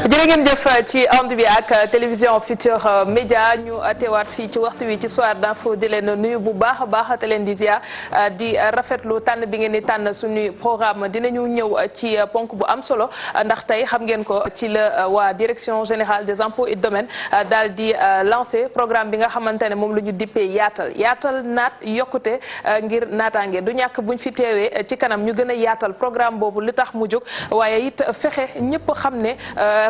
jërë ngeen jëf ci ànd bi ak télévision Futurs Médias ñu teewaat fii ci waxtu wi ci soir d'info di leen nuyu bu baax a baax te leen di ziar di rafetlu tànn bi ngeen di tànn suñu programme dinañu ñëw ci ponk bu am solo ndax tey xam ngeen ko ci la waa direction générale des impôts et domaines daal di lancé programme bi nga xamante ne moom la ñu dippee yaatal naat yokkute ngir naataange du ñàkk buñ fi teewee ci kanam ñu gën a yaatal programme boobu li tax mu jóg waaye it fexe ñëpp xam ne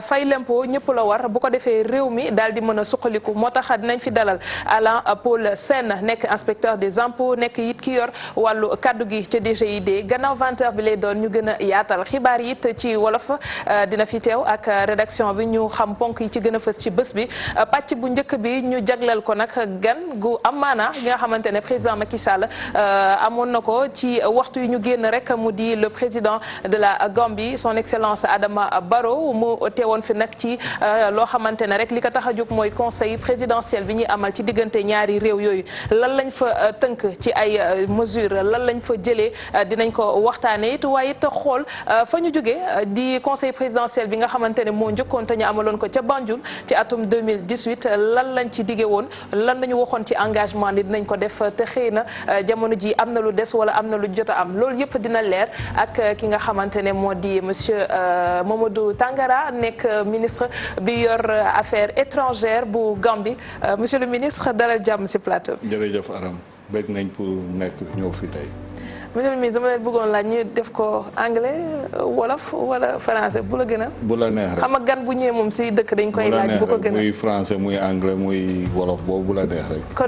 fay lempo ñëpp la war bu ko defee réew mi daal di mën a suqaliku moo tax dinañ fi dalal Alain Paul Sène nekk inspecteur des impôts nekk it ki yor wàllu kaddu gi ca DGID gannaaw 20h bi lay doon ñu gën a yaatal xibaar yi it ci wolof dina fi teew ak rédaction bi ñu xam ponk yi ci gën a fës ci bés bi pàcc bu njëkk bi ñu jagleel ko nag gan gu am maana gi nga xamante ne président Macky Sall amoon na ko ci waxtu yi ñu génn rek mu di le président de la Gambie son excellence Adama Barrow mu teewoon fi nag ci loo xamante ne rek li ko tax a jóg mooy conseil présidentiel bi ñuy amal ci diggante ñaari réew yooyu lan lañ fa tënk ci ay mesures lan lañ fa jëlee dinañ ko waxtaanee it waaye it xool fa ñu jógee di conseil présidentiel bi nga xamante ne moo njëkkoon te ñu amaloon ko ca Banjul ci atum 2018 lan lañ ci diggee woon lan lañu waxoon ci engagement ni dinañ ko def te xëy na jamono ji am na lu des wala am na lu jot a am loolu yëpp dina leer ak ki nga xamante ne moo di monsieur Momodou Tangara nekk ministre bi yor affaires étrangères bu Gambie monsieur le ministre dalal jàmm ci plateau bi. jërëjëf Aram bëgg nañ pour nekk ñëw fi tey. monsieur le ministre dama leen bëggoon laaj ñu def ko anglais wolof wala français bu la gën a. bu la neex rek xam nga gan bu ñëwee moom ci dëkk dañ koy laaj bu ko gën a muy français muy anglais muy wolof boobu bu la neex rek. kon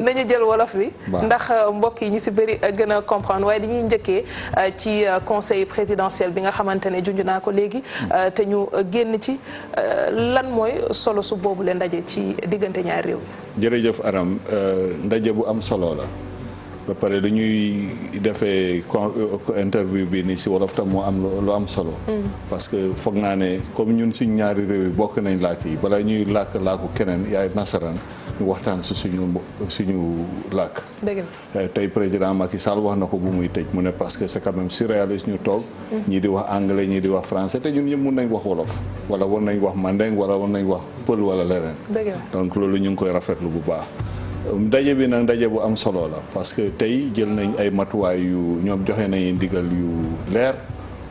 nañu jël wolof bi. ndax mbokk yi ñu ci bëri gën a comprendre waaye dañuy njëkkee ci conseil présidentiel bi nga xamante ne junj naa ko léegi. te ñu génn ci lan mooy solo su boobu leen ndaje ci diggante ñaari réew mi. jërëjëf Aram ndaje bu am solo la. ba pare dañuy defee interview bi ni si wolof tam moo am lu am solo. parce que foog naa ne comme ñun suñ ñaari réew yi bokk nañ làkk yi balaa ñuy làkku keneen yaay nasaraan ñu waxtaan si suñu làkk. tey président Macky Sall wax na ko bu muy tëj mu ne parce que c'est quand même surréaliste ñu toog. ñii di wax anglais ñii di wax français te ñun ñëpp mun nañ wax wolof. wala war nañ wax mandeng wala war nañ wax pël wala leneen. donc loolu ñu ngi koy rafetlu bu baax. ndaje bi nag ndaje bu am solo la parce que tey jël nañ ay matuwaay yu ñoom joxe nañu ndigal yu leer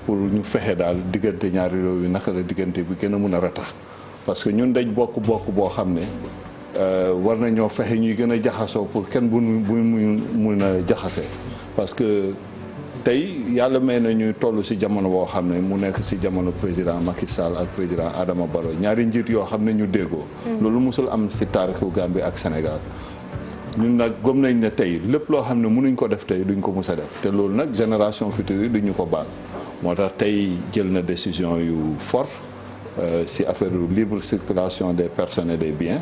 pour ñu fexe daal diggante ñaari réew yi naka la diggante bi gën a mun a ratax parce que ñun dañ bokk boo xam ne war nañoo fexe ñuy gën a jaxasoo pour kenn bu mun a jaxasee parce que tey yàlla may na ñuy toll ci jamono boo xam ne mu nekk ci jamono président Macky Sall ak président Adama Barrow ñaari njiit yoo xam ne ñu déggoo. loolu musul am ci taarixu Gambie ak Sénégal. ñun nag gëm nañ ne tey lépp loo xam ne mënuñ ko def tey duñ ko mus a def te loolu nag génération future yi duñu ko baal moo tax tey jël na décision yu fort ci affaire libre circulation des personnes et des biens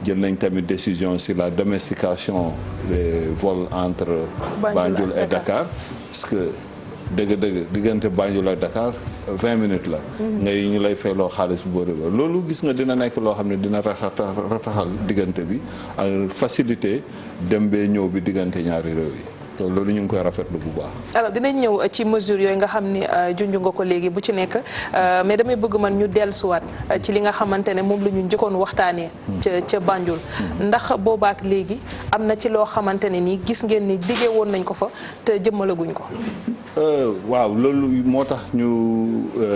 jël nañ tamit décision ci la domestication des vols entre Banjul et Dakar parce que dëgg-dëgg diggante Banjul ak Dakar 20 minutes la. ngay ñu lay fayloo xaalis bu bëri ba loolu gis nga dina nekk loo xam ne dina rataxal diggante bi ak facilité dem bee ñëw bi diggante ñaari réew yi. loolu ñu ngi koy rafetlu bu baax. alors dinañ ñëw ci mesures yooyu nga xam ni junj nga ko léegi bu ci nekk mais damay bëgg man ñu dellusiwaat ci li nga xamante ne moom la ñu njëkkoon waxtaanee. ca Banjul. ndax boobaak léegi am na ci loo xamante ne nii gis ngeen ni diggee woon nañ ko fa te jëmmalaguñ ko. waaw loolu moo tax ñu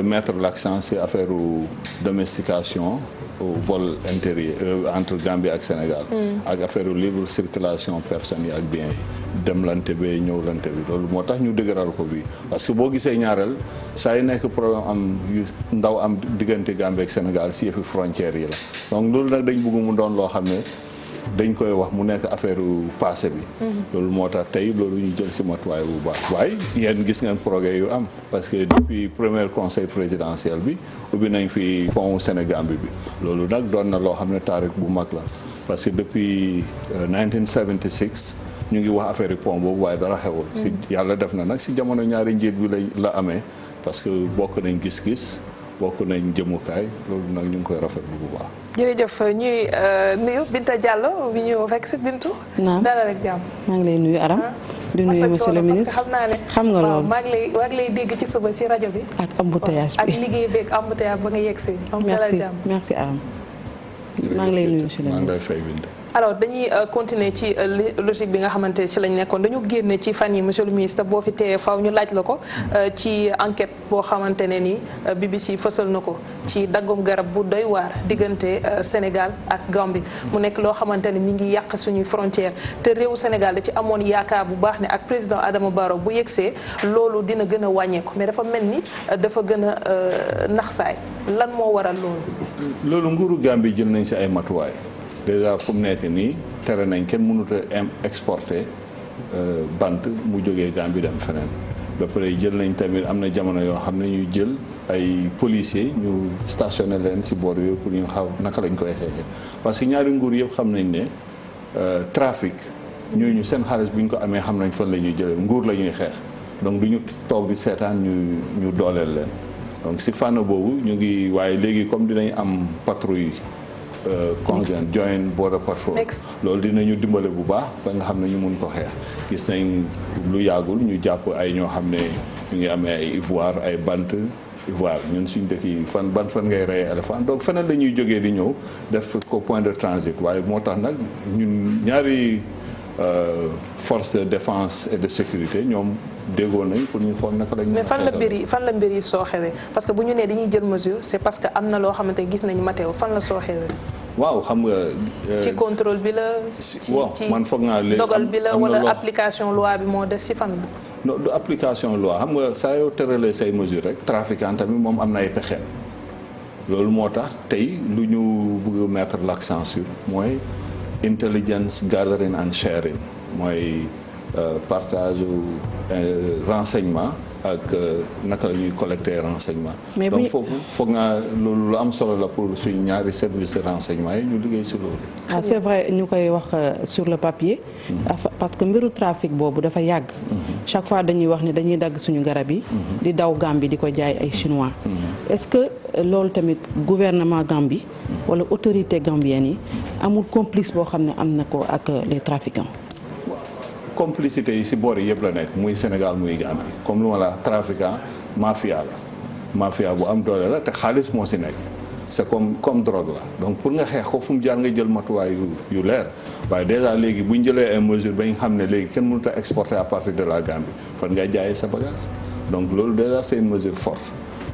mettre l'accent ci affaire domestication au vol intérieur entre Gambie ak Sénégal. ak affaire libre circulation personnes yi ak biens yi. demlante be ñëwlante bi loolu moo tax ñu dëgëral ko bi parce que boo gisee ñaareel saa yu nekk problème am yu ndaw am diggante Gambie ak Sénégal ci yëfi frontières yi la donc loolu nag dañ bëgg mu doon loo xam ne dañ koy wax mu nekk affaire passé bi loolu moo tax tey loolu ñu jël ci matuwaay bu baax waaye yéen gis ngeen progrès yu am parce que depuis premier conseil présidentiel bi ubbi nañ fi pont Sénégal bi loolu nag doon na loo xam ne taarix bu mag la parce que depuis 1976 ñu ngi wax affaire pont boobu waaye dara xewul ci yàlla def na nag ci jamono ñaari njiit bi la amee parce que bokk nañ gis-gis bokk nañ jëmukaay loolu nag ñu ngi koy rafetlu bu baax. jërëjëf ñuy nuyu Binta Diallo bi ñu fekk ci Bintu. naam dara rek jàmm. maa ngi lay nuyu Aram. di nuyu monsieur le ministre xam naa ne xam nga loolu maa ngi lay dégg ci suba si rajo bi. ak embouteillage bi ak liggéey beeg embouteillage ba nga yegg si. merci Aram maa ngi lay nuyu monsieur le ministre. alors dañuy continuer ci logique bi nga xamante ci lañ nekkoon dañu génne ci fan yi monsieur le ministre boo fi teewee faw ñu laaj la ko ci enquête boo xamante ne ni BBC fësal na ko ci daggum garab bu doy waar diggante Sénégal ak Gambie mu nekk loo xamante ne mi ngi yàq suñuy frontière te réewu Sénégal da ci amoon yaakaar bu baax ne ak président Adama Barrow bu yegsee loolu dina gën a wàññeeku mais dafa mel ni dafa gën a naxsaay lan moo waral loolu nguuru Gambie jël nañ si ay matuwaay. déjà fu mu nekk nii tere nañ kenn mënut a exporter bant mu jógee Gambie dem feneen ba pare jël nañ tamit am na jamono yoo xam ne ñuy jël ay policiers ñu stationné leen si boor yooyu pour ñu xaw naka lañ koy xeexee parce que ñaari nguur yëpp xam nañ ne trafic ñooñu seen xaalis bu ñu ko amee xam nañ fan la ñuy jëlee nguur la ñuy xeex donc du ñu toog di seetaan ñu dooleel leen donc si fànn boobu ñu ngi waaye léegi comme dinañ am patrouille conjoint joint border patrol loolu dinañu dimbale bu baax ba nga xam ne ñu mun ko xeex gis nañ lu yàggul ñu jàpp ay ñoo xam ne ñu ngi amee ay ivoire ay bant ivoire ñun suñ dëkk yi fan ngay rey éléphant donc feneen la ñuy jógee di ñëw def ko point de transit waaye moo tax nag ñun ñaari force de défense et de sécurité ñoom déggoo nañ pour ñu xool naka lañ. mais fan la mbir yi soo xewee parce que bu ñu nee dañuy jël mesure c'est parce que am na loo xamante gis nañu Mathéo fan la soo xewee. waaw xam nga. ci contrôle bi la. ci man foog naa léegi dogal bi la wala application loi bi moo des ci fan la. non du application loi xam nga saa yoo tëralee say mesure rek trafiquant tamit moom am na ay pexeem loolu moo tax tey lu ñu bëgg mettre l'accent sur mooy intelligence gathering and sharing mooy partage renseignement ak naka la ñuy collecter renseignement. donc foofu foog naa loolu lu am solo la pour suñ ñaari service de renseignement yi ñu liggéey si loolu. ah c'est vrai ñu koy wax sur le papier. parce que mbiru trafic boobu dafa yàgg. chaque fois dañuy wax ne dañuy dagg suñu garab yi. di daw Gambie di ko jaay ay chinois. est-ce que loolu tamit gouvernement Gambie. wala autorité gambienne yi amul complice boo xam ne am na ko ak les trafiquants. complicité yi si boor yi yëpp la nekk muy Sénégal muy Gambie comme lu ma la trafiquant mafia la mafia bu am doole la te xaalis moo si nekk c'est comme drogue la donc pour nga xeex ko fu mu jaar nga jël matuwaay yu leer waaye déjà léegi bu ñu jëlee ay mesures ba ñu xam ne léegi kenn mënut a exporter à partir de la Gambie fan ngay jaayee sa bagage donc loolu déjà c'est une mesure forte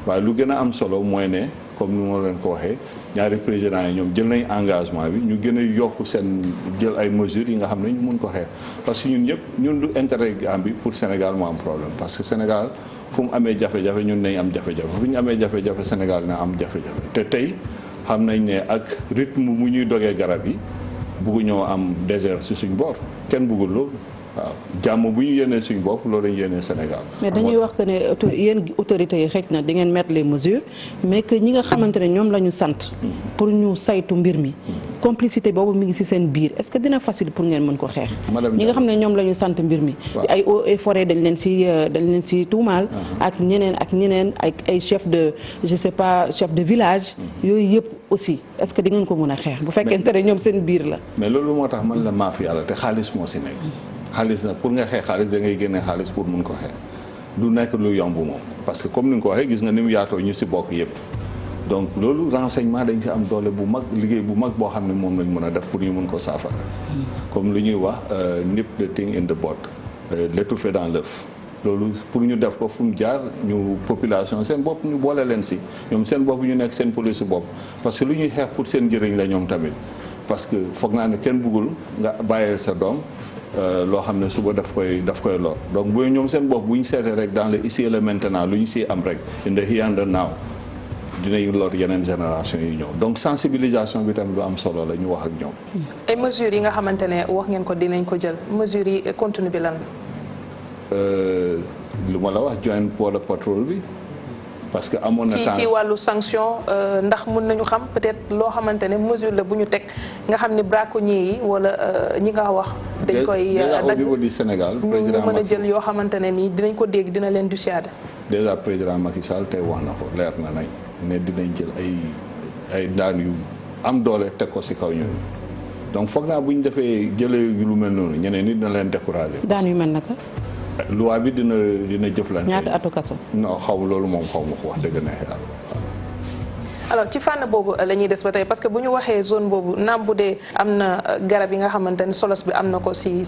waaye lu gën a am solo mooy ne comme ni ma leen ko waxee ñaari présidents yi ñoom jël nañ engagement bi ñu gën a yokk seen jël ay mesures yi nga xam ne ñu mun ko xeex parce que ñun du intérêt Gambie pour Sénégal moo am problème parce que Sénégal fu mu amee jafe-jafe ñun nañ am jafe-jafe fu ñu amee jafe-jafe Sénégal na am jafe-jafe te tey xam nañ ne ak rythme mu ñuy dogee garab yi buggu ñoo am désert si suñ boor kenn buggul loolu waaw jàmm bu ñu yéenee suñu bopp loolu lañu yéenee Sénégal. mais dañuy wax que ne yéen autorités yi xëj na di ngeen mettre les mesures mais que ñi nga xamante ne ñoom la ñu sant. pour ñu saytu mbir mi. complicité boobu mi ngi ci seen biir est-ce que dina facile pour ngeen mën ko xeex. ñi nga xam ne ñoom la ñu sant mbir mi. ay eaux et forêt dañ leen ci tuumaal. ak ñeneen ay chef de je sais pas chef de village. yooyu yëpp aussi est-ce que di ngeen ko mën a xeex bu fekkente ne ñoom seen biir la. mais loolu moo tax man la mafia la te xaalis moo ci nekk. xaalis nag pour nga xeex xaalis da ngay génne xaalis pour mun ko xeex du nekk lu yomb moom parce que comme ni nga ko waxee gis nga ni mu yaatoo ñu ci bokk yëpp donc loolu renseignement dañ ci am doole bu mag liggéey bu mag boo xam ne moom lañ mën a def pour ñu mun ko saafara comme lu ñuy wax nip the thing in the bud l'étouffer dans l'œuf loolu pour ñu def ko fu mu jaar ñu population seen bopp ñu boole leen ci ñoom seen bopp ñu nekk seen police bopp parce que lu ñuy xeex pour seen njëriñ la ñoom tamit parce que foog naa ne kenn bëggul nga bàyyeel sa doom loo xam ne suba daf koy lor donc booy ñoom seen bopp bu ñu seetee rek dans le ici et le maintenant lu ñu siy am rek in the here and the now dinañ lor yeneen génération yi ñëw donc sensibilisation bi tamit lu am solo la ñu wax ak ñoom. ay mesures yi nga xamante ne wax ngeen ko dinañ ko jël mesures yi contenu bi lan la. lu ma la wax joint border patrol bi. parce que amoon na temps ci wàllu sanction ndax mën nañu xam peut-être loo xamante ne mesure la bu ñu teg nga xam ne braconniers yi wala ñi nga wax. dañ koy déjà au niveau du Sénégal. président ñu mën a jël yoo xamante ne nii dinañ ko dégg dina leen dissuader. déjà président Macky Sall tey wax na ko leer na nañ ne dinañ jël ay daan yu am doole teg ko ci kaw ñooñu donc foog naa bu ñu defee jëlee lu mel noonu ñeneen nit dina leen décourager. daan yu mel naka. loi bi dina jëflante. ñaata atu kaso. non xaw loolu moom xaw ma ko wax dëgg neex yàlla. alors ci fànn boobu la ñuy des ba tey parce que bu ñu waxee zone boobu naam bu dee am na garab yi nga xamante ne solos bi am na ko si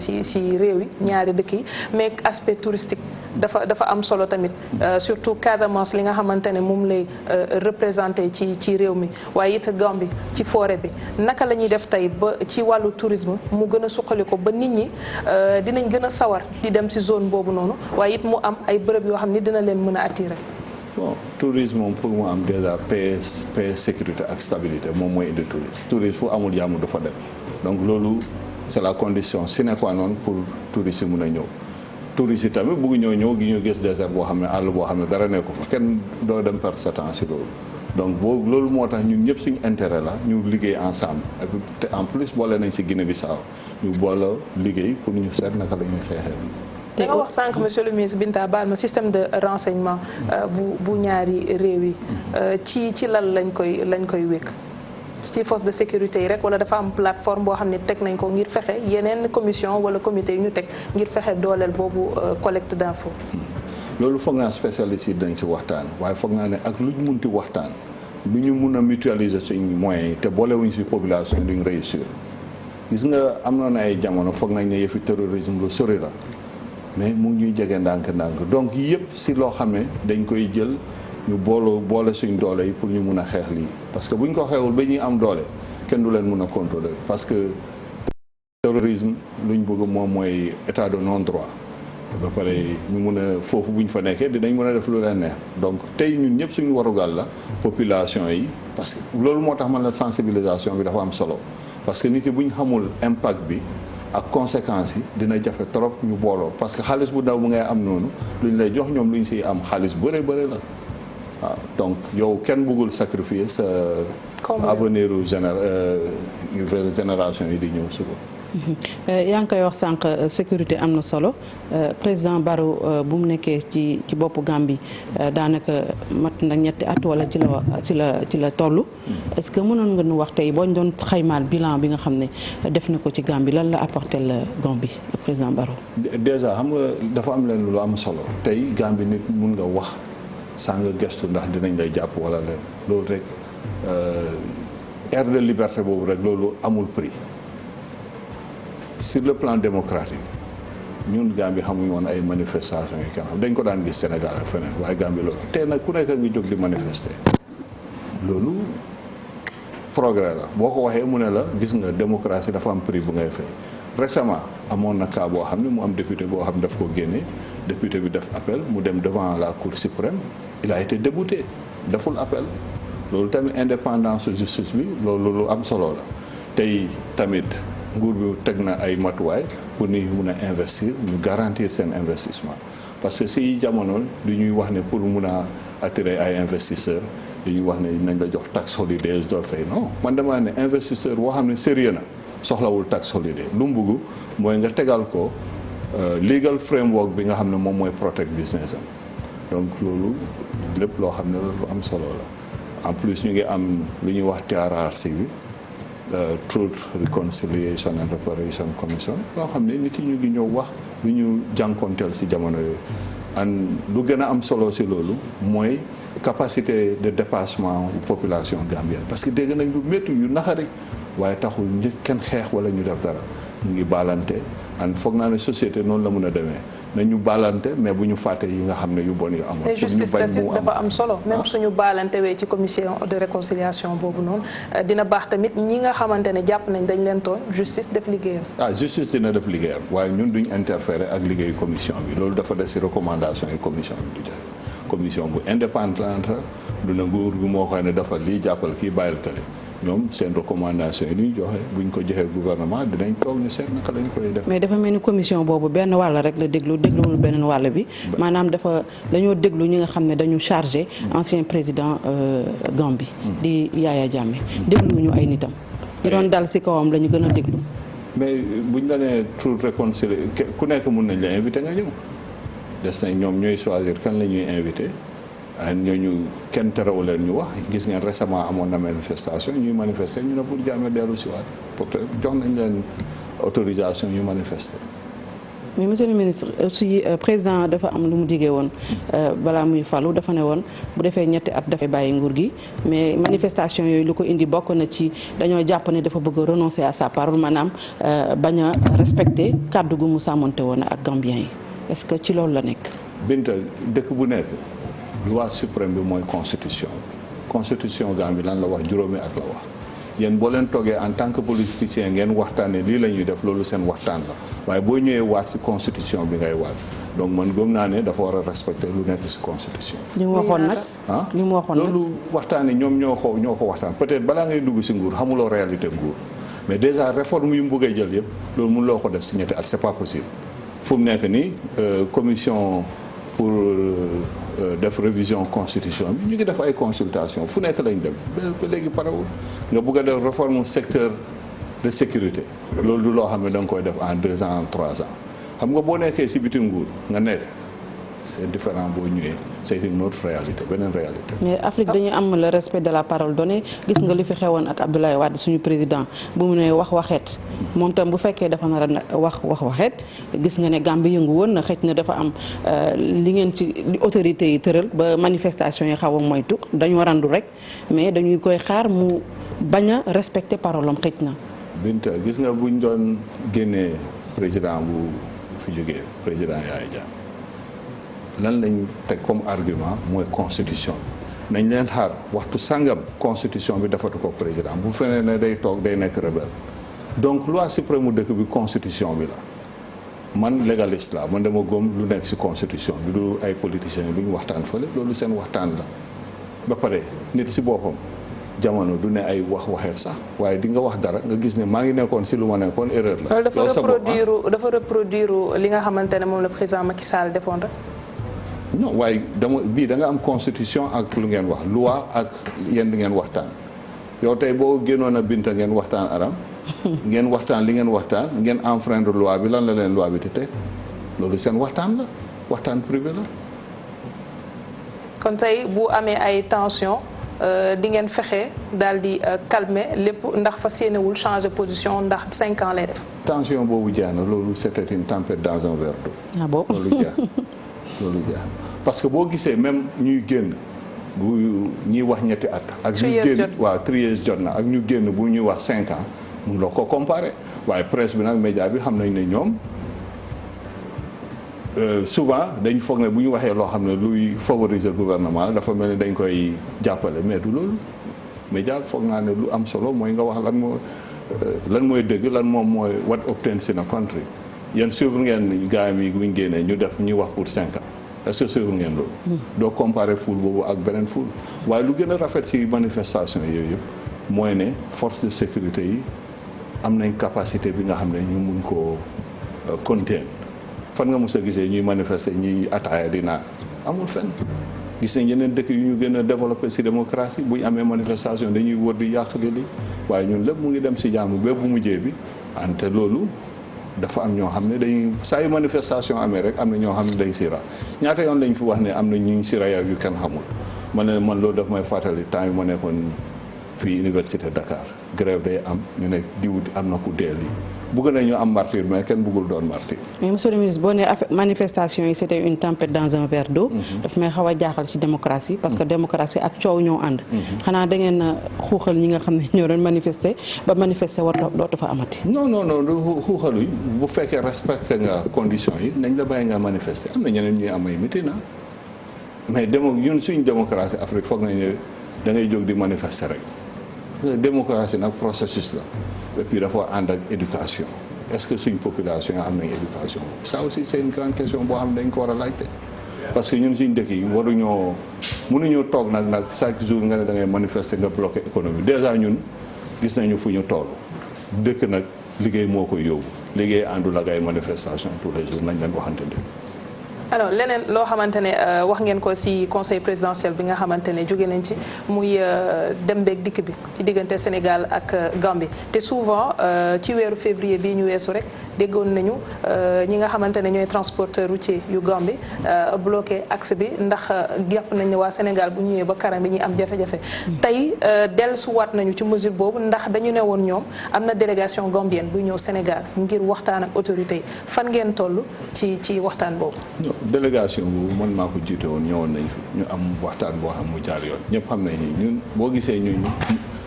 réew yi ñaari dëkk yi mais aspect touristique dafa am solo tamit surtout Casamance li nga xamante ne moom lay représenté ci réew mi waaye it Gambie ci forêt bi naka la ñuy def tey ba ci wàllu tourisme mu gën a suqali ko ba nit ñi dinañ gën a sawar di dem si zone boobu noonu waaye it mu am ay bërëb yoo xam ni dina leen mën a attirer. bon tourisme moom pour mu am déjà paix sécurité ak stabilité moom mooy indi tourisme fu amul jàmm du fa dem donc loolu c'est la condition sine qua non pour tourisme mun a ñëw touristes yi tamit bëgg ñëw gi ñu gis désert boo xam ne àll boo xam ne dara nekku fa kenn doo dem perdre sa temps si loolu donc boobu loolu moo tax ñun ñëpp suñu intérêt la ñu liggéey ensemble te en plus boole nañ si Guinée-Bissau ñu boole liggéey pour ñu seet naka la ñuy xeexee. da nga wax sànq monsieur le ministre Binta baal ma système de renseignement bu ñaari réew yi ci lan lañ koy wékk ci force de sécurité yi rek wala dafa am plateforme boo xam ne teg nañ ko ngir fexe yeneen commission wala comité yu ñu teg ngir fexe dooleel boobu collecte d'info. loolu foog naa spécialiste yi dañ si waxtaan waaye foog naa ne ak lu ñu munti waxtaan lu ñu mun a mutualiser suñ moyens yi te boolewuñ si population duñ réussir gis nga am na ay jamono foog nañ ne yëfi terrorisme lu sori la. mais mu ngi ñuy jege ndànk-ndànk donc yëpp si loo xam ne dañ koy jël ñu boole suñ doole yi pour ñu mun a xeex lii parce que bu ñu ko xeexul ba ñuy am doole kenn du leen mun a contrôler parce que terrorisme lu ñu bëgg moom mooy état de non droit ba pare ñu mun a foofu bu ñu fa nekkee dinañ mun a def lu leen neex donc tey ñun ñëpp suñu warugal la population yi parce que loolu moo tax man la sensibilisation bi dafa am solo parce que nit yi bu ñu xamul impact bi ak conséquences yi dina jafe trop ñu booloo parce que xaalis bu ndaw bu ngay am noonu lu ñu lay jox ñoom lu ñu siy am xaalis bëre la waaw donc yow kenn bëggul sacrifier sa avenir u génération yi di ñëw suba. yaa ngi koy wax sànq sécurité am na solo président Barrow bu mu nekkee ci boppu Gambie daanaka mat na ñetti at wala ci la toll. est-ce que mënoon nga nu wax tey boo ñu doon xaymaal bilan bi nga xam ne def na ko ci Gambie lan la apporté la Gambie le président Barrow. déjà xam nga dafa am leen lu am solo tey Gambie nit mun nga wax saa nga gestu ndax dinañ lay jàpp wala leen loolu rek aire de liberté boobu rek loolu amul prix. sur le plan démocratique ñun Gambie xamuñu woon ay manifestations yi kenn xam dañ ko daan gis Sénégal ak feneen waaye Gambie loolu tey nag ku nekk ngi jóg di manifester loolu progrès la boo ko waxee mu ne la gis nga démocratie dafa am prix bu ngay fay. récemment amoon na cas boo xam ne mu am député boo xam ne daf ko génne député bi def appel mu dem devant la Cour suprême il a été débouté deful appel loolu tamit indépendance justice bi loolu lu am solo la tey tamit. nguur bi teg na ay matuwaay pour ni mun a investir ñu garantir seen investissement parce que si jamono du ñuy wax ne pour mun a attirer ay investisseurs dañuy wax ne nañ la jox tax holiday doo fay non man dama ne investisseur boo xam ne sérieux na soxlawul tax holiday lu mu bugg mooy nga tegal ko legal framework bi nga xam ne moom mooy protect business am donc loolu lépp loo xam ne lu am solo la en plus ñu ngi am lu ñuy wax TRRC bi Truth Reconciliation and Reparation Commission loo xam ne nit yi ñu ngi ñëw wax lu ñu jànkonteel si jamono yooyu an lu gën a am solo si loolu mooy capacité de dépassement population gambienne parce que dégg nañ lu métti yu naxari waaye taxul nit kenn xeex wala ñu def dara ñu ngi baalante an foog naa ne société noonu la mun a demee nañu baalante mais bu ñu fàtte yi nga xam ne yu bon yu amoon. pour ñu bañ mu am dafa am solo même suñu baalante wee ci commission de réconciliation boobu noonu dina baax tamit ñi nga xamante ne jàpp nañ dañ leen tooñ justice def liggéeyam. justice dina def liggéeyam waaye ñun duñ interférer ak liggéeyu commission bi loolu dafa des ci recommandation yi commission bi di joxe commission bu indépendante du na nguur bi moo xam ne dafa lii jàppal kii bàyyil kële ñoom seen recommandation yi ñuy joxe buñ ko joxee gouvernement dinañ toog ñu seet naka lañ koy def. mais dafa mel ni commission boobu benn wàll rek la dégluwul beneen wàll bi maanaam dañoo déglu ñi nga xam ne dañu chargé ancien président Gambie di Yaya Jammeh dégluwuñu ay nitam ñu doon dal ci kawam la ñu gën a déglu. mais buñ la nee Truth Reconciliation ku nekk mun nañ la invité nga ñëw des nañ ñoom ñooy choisir kan la ñuy invité. ñooñu kenn terewu leen ñu wax gis ngeen récemment amoon na manifestation ñuy manifester ñu ne pour Jammeh dellu si waat pour jox nañ leen autorisation ñu manifester mais monsieur le ministre aussi président dafa am lu mu diggee woon balaa muy falu dafa ne woon bu defee ñetti at dafay bàyyi nguur gi mais manifestation yooyu lu ko indi bokk na ci dañoo jàpp ne dafa bëgg a renoncer à sa parole maanaam bañ a respecter kàddu gu mu sàmmonte woon ak Gambien yi est-ce que ci loolu la nekk. Binta dëkk bu nekk loi suprême bi mooy constitution Gambie lan la wax juróomi at la wax. yéen boo leen toogee en tant que politicien ngeen waxtaanee lii la ñuy def loolu seen waxtaan la waaye boo ñëwee waat ci constitution bi ngay waat donc man gëm naa ne dafa war a respecter lu nekk ci constitution. li mu waxoon nag li mu waxoon nag loolu waxtaanee ñoom ñoo ko waxtaan peut-être balaa ngay dugg ci nguur xamuloo réalité nguur mais déjà réforme yu mu bëggee jël yëpp loolu mënuloo ko def ci ñetti at c'est pas possible fu mu nekk nii commission pour def révision constitution bi ñu ngi def ay consultation fu nekk lañ dem ba léegi parewul nga bëgg a def réforme secteur de sécurité loolu du loo xam ne da nga koy def en 2 ans en 3 ans xam nga boo nekkee ci biti nguur nga nekk c'est différent boo ñëwee c'est une autre réalité beneen réalité. mais Afrique dañuy am le respect de la parole donnée gis nga li fi xewoon ak Abdoulaye Wade suñu président bu mu ne wax waxeet moom tam bu fekkee dafa nar a wax waxeet gis nga ne Gambie yëngu woon na xëj na dafa am li ngeen ci li autorités yi tëral ba manifestation yi xaw a moytu dañoo randu rek mais dañuy koy xaar mu bañ a respecter parole am xëj na. Binta gis nga buñ doon génnee président bu fi jógee président Yaya Jammeh lan lañ teg comme argument mooy constitution bi nañ leen xaar waxtu sangam constitution bi defatu ko président bu feneen ne day toog day nekk rebelle donc loi suprême mu dëkk bi constitution bi la man légaliste la man dama gëm lu nekk ci constitution bi du ay politiciens yi du ñu waxtaan fële loolu seen waxtaan la ba pare nit ci boppam jamono du ne ay waxeet sax waaye di nga wax dara nga gis ne maa ngi nekkoon ci lu ma nekkoon erreur la. dafa reproduire li nga xamante ne moom la président Macky Sall defoon rek. non waaye bii da nga am constitution ak lu ngeen wax loi ak yéen di ngeen waxtaan yow tey boo génnoon a Binta ngeen waxtaan aram ngeen waxtaan li ngeen waxtaan ngeen enfreindre loi bi lan la leen loi bi te teg loolu seen waxtaan la waxtaan privé la. kon tey bu amee ay tension di ngeen fexe daal di calmer lépp ndax fas yéenewul changer position ndax 5 ans lay def. tension boobu jeex na loolu c'était une tempête dans un verre d'eau. ah bon loolu jeex loolu jeex parce que boo gisee même ñuy génn bu ñuy wax ñetti at. ak ñu génn waaw 3 years jot na ak ñu génn bu ñuy wax 5 ans mun loo ko comparer waaye presse bi nag média bi xam nañ ne ñoom souvent dañ foog ne bu ñu waxee loo xam ne luy favoriser gouvernement la dafa mel ni dañ koy jàppale mais du loolu média foog naa ne lu am solo mooy nga wax lan mooy dëgg lan moom mooy what obtains in a country. yéen suivre ngeen gars yi bu ñu génnee ñu def ñuy wax pour 5 ans est-ce que suivre ngeen loolu. doo comparer foule boobu ak beneen foule. waaye lu gën a rafet ci manifestation yooyu yëpp mooy ne force de sécurité yi am nañ capacité bi nga xam ne ñu mun koo contenir fan nga mos a gisee ñuy manifester ñuy ataaya di naan amul fenn. gis nañ yeneen dëkk yu ñu gën a développé ci démocratie bu ñu amee manifestation dañuy wër di yàq li waaye ñun lépp mu ngi dem ci jàmm bépp bu mujjee bi ante loolu. dafa am ñoo xam ne dañuy saa yu manifestation amee rek am na ñoo xam ne dañ sira ñaata yoon lañ fi wax ne am na ñu sira yu kenn xamul man ne man loolu daf may fàttali temps yu ma nekkoon fii université Dakar grève day am ñu ne diw am na ku dee lii bëgg nañu am martyr mais kenn bëggul doon martyr. mais monsieur le ministre boo nee manifestation yi c'était une tempête dans un verre d'eau. daf may xaw a jaaxal ci démocratie. parce que démocratie ak coow ñoo ànd. xanaa da ngeen a xuuxal ñi nga xam ne ñoo doon manifester ba manifester war dootu fa amati. non du xuuxaluñ bu fekkee respecté nga conditions yi nañ la bàyyi nga manifester am na ñeneen ñuy am ay mitin mais ñun suñ démocratie Afrique foog nañ ne da ngay jóg di manifester rek démocratie nag processus la. et puis dafa ànd ak éducation est-ce que suñ population am nañ éducation ça aussi c'est une grande question boo xam ne dañ ko war a laajte parce que ñun suñ dëkk yi mënuñoo toog nag chaque jour nga ne da ngay manifester nga bloquer économie déjà ñun gis nañu fu ñu toll dëkk nag liggéey moo koy yóbbu liggéey àndul ak ay manifestation tous les jours nañ leen waxante dëgg alors leneen loo xamante ne wax ngeen ko ci conseil présidentiel bi nga xamante ne jóge nañ ci muy dem beeg dikk bi ci diggante Sénégal ak Gambie te souvent ci weeru février bii ñu weesu rek déggoon nañu ñi nga xamante ne ñooy transporteur routier yu Gambie bloqué axe bi ndax jàpp nañ ne waa Sénégal bu ñëwee ba Karam bi ñuy am jafe-jafe. tey dellusiwaat nañu ci mesure boobu ndax dañu ne woon ñoom am na délégation gambienne buy ñëw Sénégal ngir waxtaan ak autorités yi fan ngeen toll ci waxtaan boobu. délégation boobu man maa ko jiite woon ñëwoon nañ fi ñu am waxtaan boo xam mu jaar yoon ñëpp xam nañ ni ñun boo gisee ñun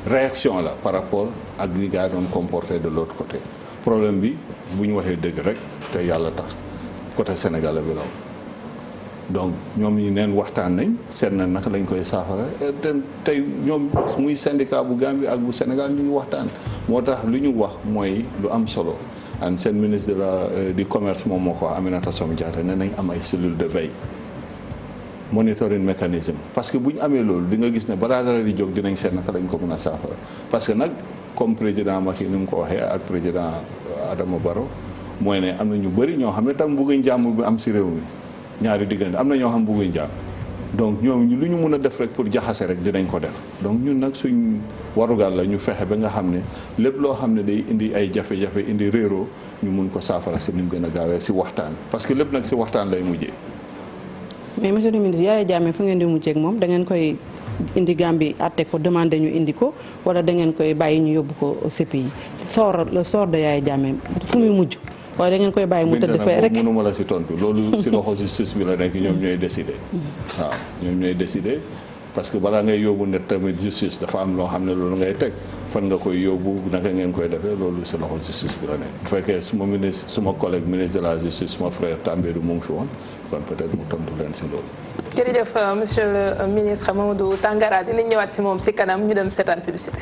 réaction la par rapport ak li gaa doon comporté de l'autre côté problème bi bu ñu waxee dëgg rek te yàlla tax côté Sénégal bi law donc ñoom ñu neen waxtaan nañ seet na naka lañ koy saafara tey ñoom muy syndicat bu Gambie ak bu Sénégal ñu ngi waxtaan moo tax lu ñu wax mooy lu am solo an seen ministre du commerce moom moo ko wax Aminata Assome Diatta ne nañ am ay cellule de veille monitoring mécanisme parce que bu ñu amee loolu di nga gis ne balaa dara di jóg dinañ seet naka lañ ko mën a saafara parce que nag comme président Macky ni mu ko waxee ak président Adama Barrow mooy ne am na ñu bëri ñoo xam ne tam bëgguñ jàmm bi am si réew mi ñaari diggante am na ñoo xam bëgguñ jàmm donc ñoom lu ñu mun a def rek pour jaxase rek dinañ ko def donc ñun nag suñ warugal la ñu fexe ba nga xam ne lépp loo xam ne day indi ay jafe-jafe indi réeroo ñu mun ko saafara si ni mu gën a gaawee si waxtaan parce que lépp nag si waxtaan lay mujjee. mais monsieur le ministre Yaya Jammeh fu ngeen di mujjee ak moom da ngeen koy indi Gambie àtte ko demandé ñu indi ko wala da ngeen koy bàyyi ñu yóbbu ko CPI le sort de Yaya Jammeh fu muy mujj. waaye da ngeen koy bàyyi mu tëdd fee rek mënuma la si tontu loolu si loxo justice bi la nekk ñoom ñooy décider waaw ñoom ñooy décider parce que balaa ngay yóbbu ne tamit justice dafa am loo xam ne loolu ngay teg fan nga koy yóbbu naka ngeen koy defee loolu si loxo justice bi la nekk bu fekkee suma ministre suma collègue ministre de la justice suma frère Tambédou mu ngi fi woon kon peut-être mu tontu leen si loolu. jërëjëf monsieur le ministre Mamadou Tangara dinañ ñëwaat si moom si kanam ñu dem seetaan publicité.